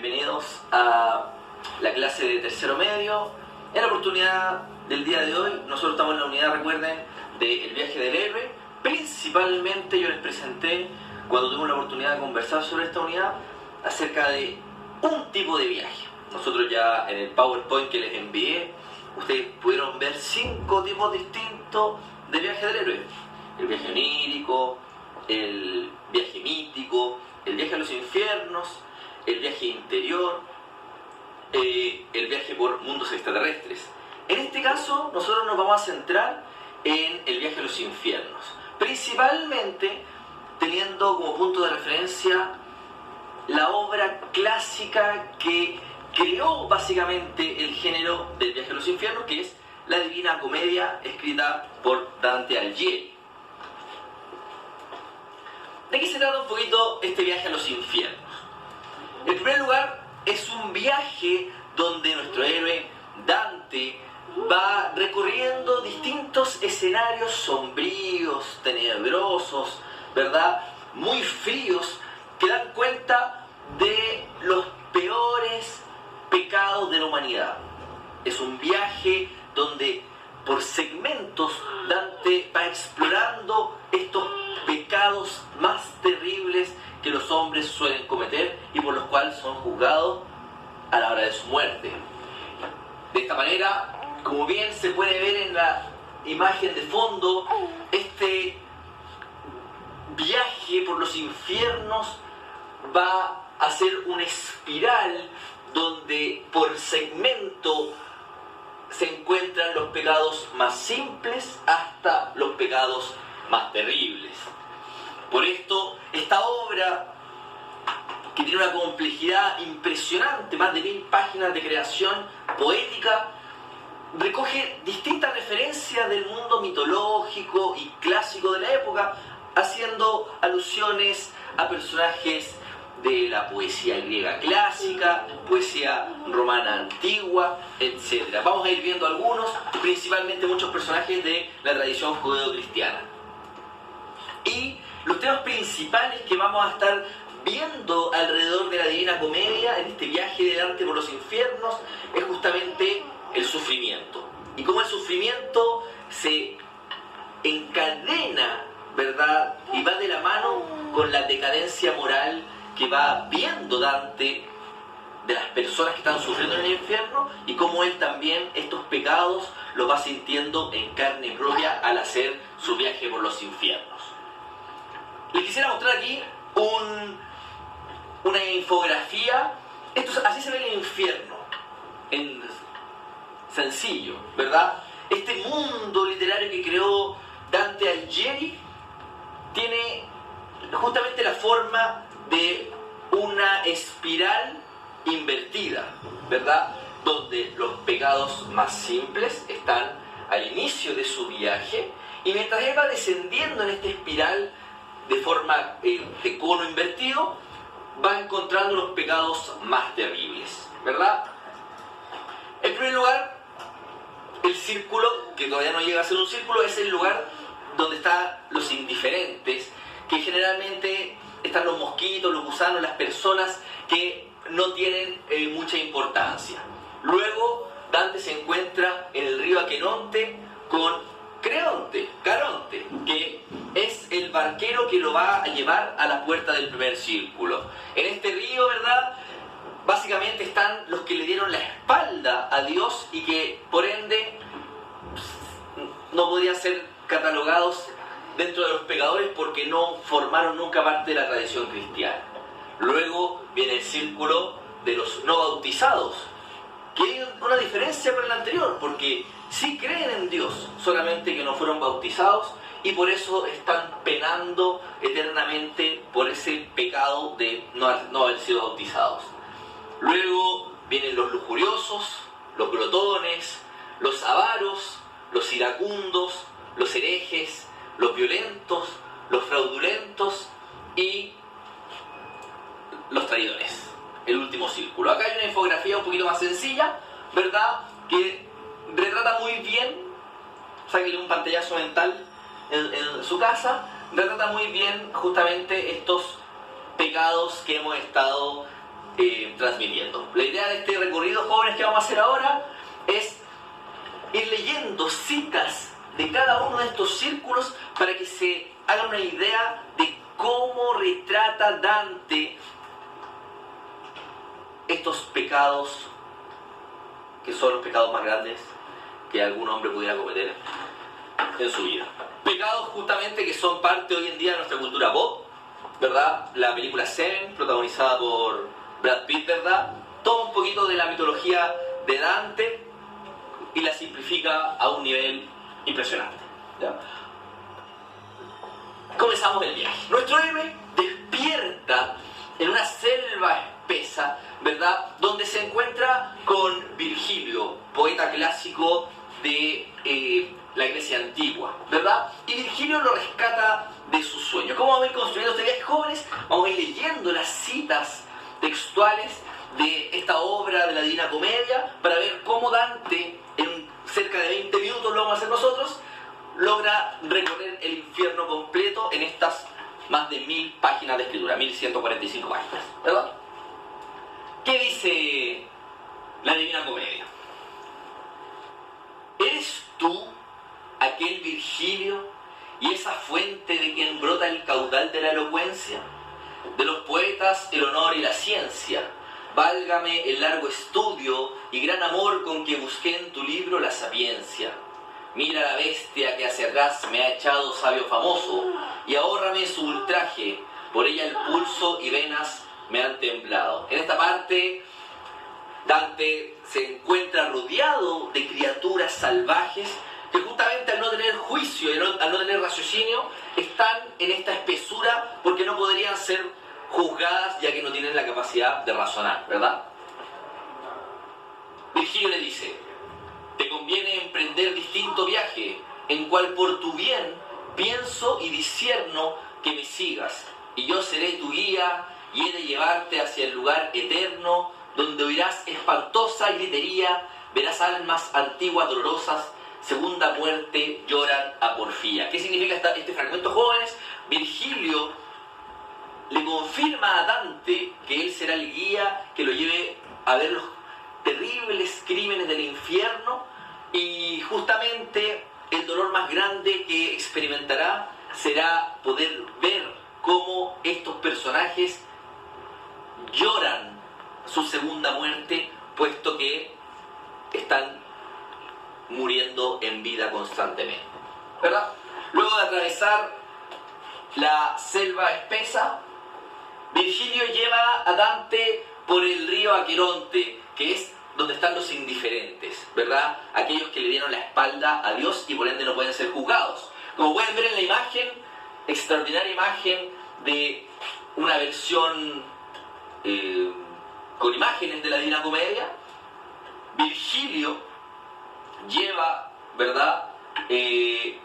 bienvenidos a la clase de tercero medio. En la oportunidad del día de hoy, nosotros estamos en la unidad, recuerden, del viaje del héroe. Principalmente yo les presenté, cuando tuve la oportunidad de conversar sobre esta unidad, acerca de un tipo de viaje. Nosotros ya en el PowerPoint que les envié, ustedes pudieron ver 5 tipos distintos de viaje del héroe. El viaje onírico, el viaje mítico, el viaje a los infiernos, el viaje interior, el viaje por mundos extraterrestres. En este caso, nosotros nos vamos a centrar en el viaje a los infiernos, principalmente teniendo como punto de referencia la obra clásica que creó básicamente el género del viaje a los infiernos, que es la Divina Comedia, escrita por Dante Alighieri. ¿De qué se trata un poquito este viaje a los infiernos? En primer lugar, es un viaje donde nuestro héroe Dante va recorriendo distintos escenarios sombríos, tenebrosos, ¿verdad? Muy fríos, que dan cuenta de los peores pecados de la humanidad. Es un viaje donde por segmentos Dante va explorando estos pecados más terribles que los hombres suelen cometer y por los cuales son juzgados a la hora de su muerte. De esta manera, como bien se puede ver en la imagen de fondo, este viaje por los infiernos va a ser una espiral donde por segmento se encuentran los pecados más simples hasta los pecados más terribles. Por esto, esta obra, que tiene una complejidad impresionante, más de 1000 páginas de creación poética, recoge distintas referencias del mundo mitológico y clásico de la época, haciendo alusiones a personajes de la poesía griega clásica, poesía romana antigua, etc. Vamos a ir viendo algunos, principalmente muchos personajes de la tradición judeo-cristiana. Y los temas principales que vamos a estar viendo alrededor de la Divina Comedia en este viaje de Dante por los infiernos es justamente el sufrimiento. Y cómo el sufrimiento se encadena, ¿verdad? Y va de la mano con la decadencia moral que va viendo Dante de las personas que están sufriendo en el infierno, y cómo él también estos pecados los va sintiendo en carne propia al hacer su viaje por los infiernos. Les quisiera mostrar aquí una infografía. Así se ve el infierno, en sencillo, ¿verdad? Este mundo literario que creó Dante Alighieri tiene justamente la forma de una espiral invertida, ¿verdad? Donde los pecados más simples están al inicio de su viaje, y mientras él va descendiendo en esta espiral de forma de cono invertido, va encontrando los pecados más terribles, ¿verdad? En primer lugar, el círculo, que todavía no llega a ser un círculo, es el lugar donde están los indiferentes, que generalmente están los mosquitos, los gusanos, las personas que no tienen mucha importancia. Luego, Dante se encuentra en el río Aquenonte con Caronte, que es el barquero que lo va a llevar a la puerta del primer círculo. En este río, ¿verdad?, básicamente están los que le dieron la espalda a Dios y que, por ende, no podían ser catalogados dentro de los pecadores porque no formaron nunca parte de la tradición cristiana. Luego viene el círculo de los no bautizados, que hay una diferencia con el anterior, porque sí creen en Dios, solamente que no fueron bautizados, y por eso están penando eternamente por ese pecado de no haber sido bautizados. Luego vienen los lujuriosos, los glotones, los avaros, los iracundos, los herejes, los violentos, los fraudulentos y los traidores. El último círculo. Acá hay una infografía un poquito más sencilla, ¿verdad?, que retrata muy bien, sáquenle un pantallazo mental en su casa, retrata muy bien justamente estos pecados que hemos estado transmitiendo. La idea de este recorrido, jóvenes, que vamos a hacer ahora es ir leyendo citas de cada uno de estos círculos para que se hagan una idea de cómo retrata Dante estos pecados, que son los pecados más grandes que algún hombre pudiera cometer en su vida. Pecados justamente que son parte hoy en día de nuestra cultura pop, ¿verdad? La película Seven, protagonizada por Brad Pitt, ¿verdad? Toma un poquito de la mitología de Dante y la simplifica a un nivel impresionante, ¿ya? Comenzamos el viaje. Nuestro héroe despierta en una selva espesa, ¿verdad? Donde se encuentra con Virgilio, poeta clásico de la Grecia antigua, ¿verdad? Y Virgilio lo rescata de sus sueños. ¿Cómo vamos a ir construyendo este viaje, jóvenes? Vamos a ir leyendo las citas textuales de esta obra de la Divina Comedia para ver cómo Dante, en cerca de 20 minutos lo vamos a hacer nosotros, logra recorrer el infierno completo en estas más de 1000 páginas de escritura, 1145 páginas, ¿verdad? ¿Qué dice la Divina Comedia? ¿Eres tú aquel Virgilio y esa fuente de quien brota el caudal de la elocuencia? De los poetas el honor y la ciencia. Válgame el largo estudio y gran amor con que busqué en tu libro la sapiencia. Mira la bestia que hacia atrás me ha echado sabio famoso, y ahórrame su ultraje, por ella el pulso y venas me han temblado. En esta parte, Dante se encuentra rodeado de criaturas salvajes que justamente al no tener juicio y al no tener raciocinio, están en esta espesura porque no podrían ser juzgadas ya que no tienen la capacidad de razonar, ¿verdad? Virgilio le dice: te conviene emprender distinto viaje, en cual por tu bien pienso y discierno que me sigas, y yo seré tu guía y he de llevarte hacia el lugar eterno, donde oirás espantosa gritería, verás almas antiguas dolorosas, segunda muerte lloran a porfía. ¿Qué significa este fragmento, jóvenes? Virgilio le confirma a Dante que él será el guía que lo lleve a ver los terribles crímenes del infierno, y justamente el dolor más grande que experimentará será poder ver cómo estos personajes lloran su segunda muerte, puesto que están muriendo en vida constantemente, ¿verdad? Luego de atravesar la selva espesa, Virgilio lleva a Dante por el río Aqueronte, que es donde están los indiferentes, ¿verdad? Aquellos que le dieron la espalda a Dios y por ende no pueden ser juzgados. Como pueden ver en la imagen, extraordinaria imagen de una versión con imágenes de la Divina Comedia, Virgilio lleva, ¿verdad?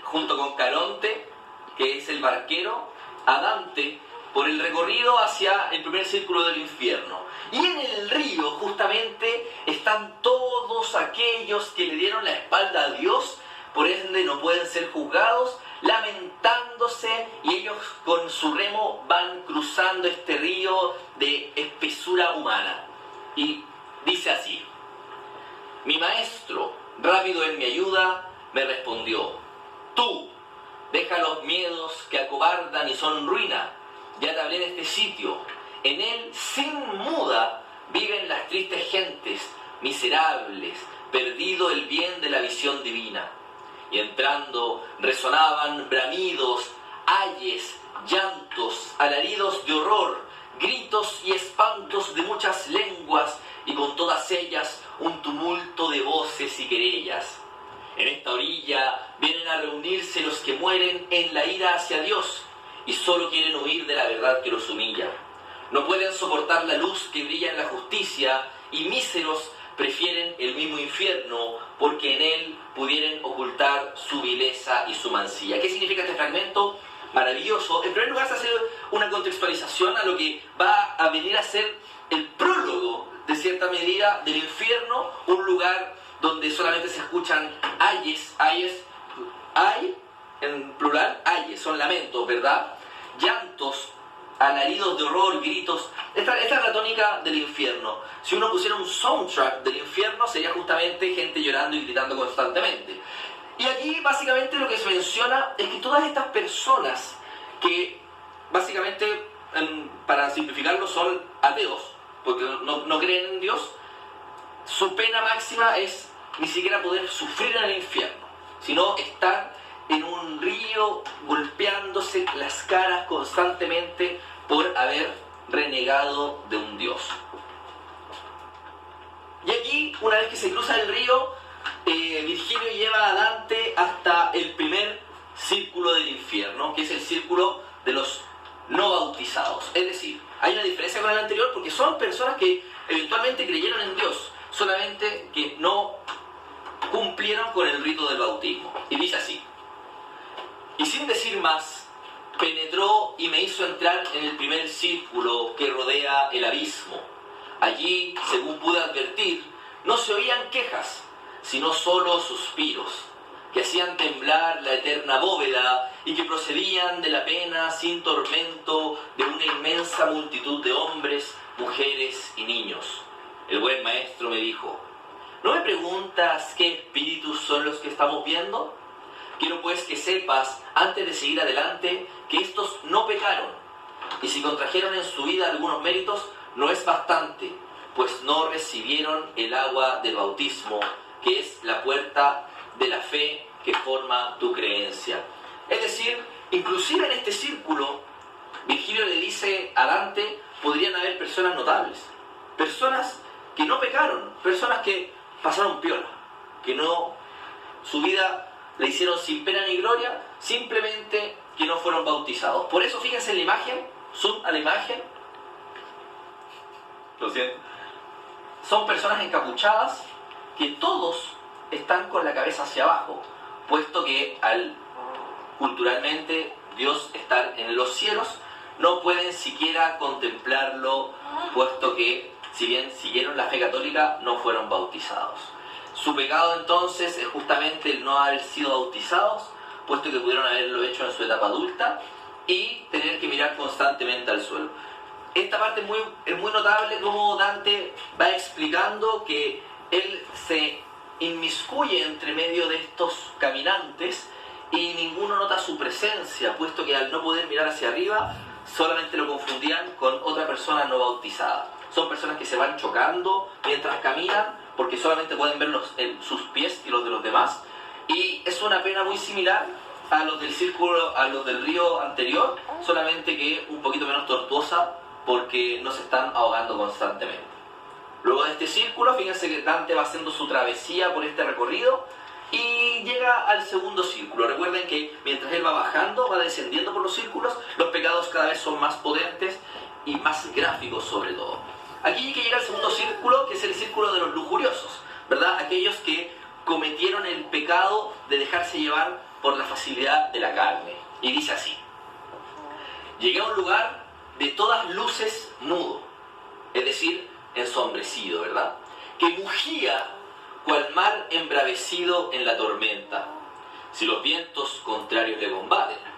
Junto con Caronte, que es el barquero, a Dante por el recorrido hacia el primer círculo del infierno. Y en el río justamente están todos aquellos que le dieron la espalda a Dios, por ende no pueden ser juzgados, lamentándose, y ellos con su remo van cruzando este río de espesura humana. Y dice así: mi maestro, rápido en mi ayuda, me respondió: tú, deja los miedos que acobardan y son ruina. Ya te hablé de este sitio. En él, sin muda, viven las tristes gentes, miserables, perdido el bien de la visión divina. Y entrando, resonaban bramidos, ayes, llantos, alaridos de horror, gritos y espantos de muchas lenguas, y con todas ellas un tumulto de voces y querellas. En esta orilla vienen a reunirse los que mueren en la ira hacia Dios, y solo quieren huir de la verdad que los humilla. No pueden soportar la luz que brilla en la justicia, y míseros prefieren el mismo infierno, porque en él pudieran ocultar su vileza y su mancilla. ¿Qué significa este fragmento? Maravilloso. En primer lugar, se hace una contextualización a lo que va a venir a ser el prólogo, de cierta medida, del infierno, un lugar donde solamente se escuchan ayes, ay, en plural, ayes, son lamentos, ¿verdad? Llantos, alaridos de horror, gritos. Esta es la tónica del infierno. Si uno pusiera un soundtrack del infierno, sería justamente gente llorando y gritando constantemente. Y aquí básicamente lo que se menciona es que todas estas personas que básicamente, para simplificarlo, son ateos, porque no creen en Dios, su pena máxima es ni siquiera poder sufrir en el infierno, sino estar en un río golpeándose las caras constantemente por haber renegado de un Dios. Y aquí, una vez que se cruza el río, Virgilio lleva a Dante hasta el primer círculo del infierno, que es el círculo de los no bautizados. Es decir, hay una diferencia con el anterior porque son personas que eventualmente creyeron en Dios, solamente que no cumplieron con el rito del bautismo. Y dice así: y sin decir más, penetró y me hizo entrar en el primer círculo que rodea el abismo. Allí, según pude advertir, no se oían quejas, sino solo suspiros, que hacían temblar la eterna bóveda y que procedían de la pena sin tormento de una inmensa multitud de hombres, mujeres y niños. El buen maestro me dijo: ¿no me preguntas qué espíritus son los que estamos viendo? Quiero pues que sepas, antes de seguir adelante, que estos no pecaron, y si contrajeron en su vida algunos méritos, no es bastante, pues no recibieron el agua del bautismo, que es la puerta de la fe que forma tu creencia. Es decir, inclusive en este círculo, Virgilio le dice a Dante, podrían haber personas notables, personas que no pecaron, personas que pasaron piola, que no, su vida la hicieron sin pena ni gloria, simplemente que no fueron bautizados. Por eso fíjense en la imagen, zoom a la imagen, lo siento, son personas encapuchadas que todos están con la cabeza hacia abajo, puesto que al culturalmente Dios estar en los cielos, no pueden siquiera contemplarlo, puesto que si bien siguieron la fe católica, no fueron bautizados. Su pecado entonces es justamente el no haber sido bautizados, puesto que pudieron haberlo hecho en su etapa adulta y tener que mirar constantemente al suelo. Esta parte es muy notable como Dante va explicando que él se inmiscuye entre medio de estos caminantes y ninguno nota su presencia, puesto que al no poder mirar hacia arriba solamente lo confundían con otra persona no bautizada. Son personas que se van chocando mientras caminan porque solamente pueden ver sus pies y los de los demás, y es una pena muy similar a los del círculo, a los del río anterior, solamente que un poquito menos tortuosa porque no se están ahogando constantemente. Luego de este círculo, fíjense que Dante va haciendo su travesía por este recorrido y llega al segundo círculo. Recuerden que mientras él va bajando, va descendiendo por los círculos, los pecados cada vez son más potentes y más gráficos sobre todo. Aquí que llega el segundo círculo, que es el círculo de los lujuriosos, ¿verdad? Aquellos que cometieron el pecado de dejarse llevar por la facilidad de la carne. Y dice así: llegué a un lugar de todas luces mudo, es decir, ensombrecido, ¿verdad? Que mugía cual mar embravecido en la tormenta, si los vientos contrarios le combaten.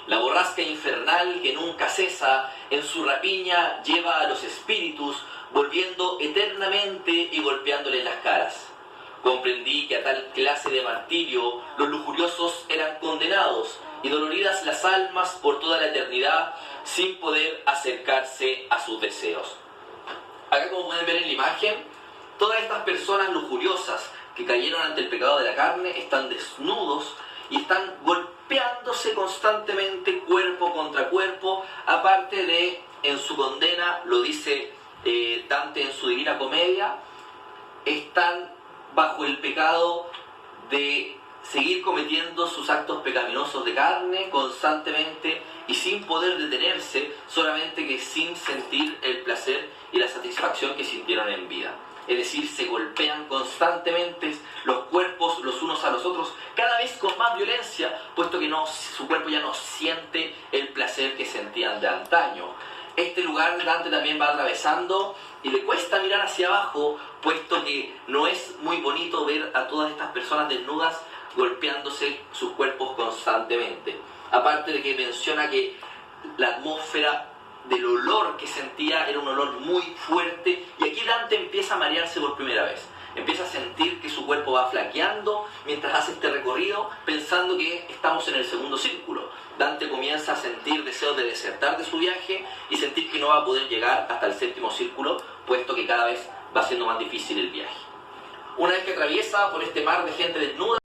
La borrasca infernal que nunca cesa en su rapiña lleva a los espíritus volviendo eternamente y golpeándoles las caras. Comprendí que a tal clase de martirio los lujuriosos eran condenados y doloridas las almas por toda la eternidad sin poder acercarse a sus deseos. Acá, como pueden ver en la imagen, todas estas personas lujuriosas que cayeron ante el pecado de la carne están desnudos y están golpeándose constantemente cuerpo contra cuerpo, aparte de, en su condena, lo dice Dante en su Divina Comedia, están bajo el pecado de seguir cometiendo sus actos pecaminosos de carne constantemente y sin poder detenerse, solamente que sin sentir el placer y la satisfacción que sintieron en vida. Es decir, se golpean constantemente los cuerpos los unos a los otros, cada vez con más violencia, puesto que su cuerpo ya no siente el placer que sentían de antaño. Este lugar Dante también va atravesando y le cuesta mirar hacia abajo, puesto que no es muy bonito ver a todas estas personas desnudas golpeándose sus cuerpos constantemente. Aparte de que menciona que la atmósfera del olor que sentía, era un olor muy fuerte, y aquí Dante empieza a marearse por primera vez. Empieza a sentir que su cuerpo va flaqueando mientras hace este recorrido, pensando que estamos en el segundo círculo. Dante comienza a sentir deseos de desertar de su viaje y sentir que no va a poder llegar hasta el séptimo círculo, puesto que cada vez va siendo más difícil el viaje. Una vez que atraviesa por este mar de gente desnuda,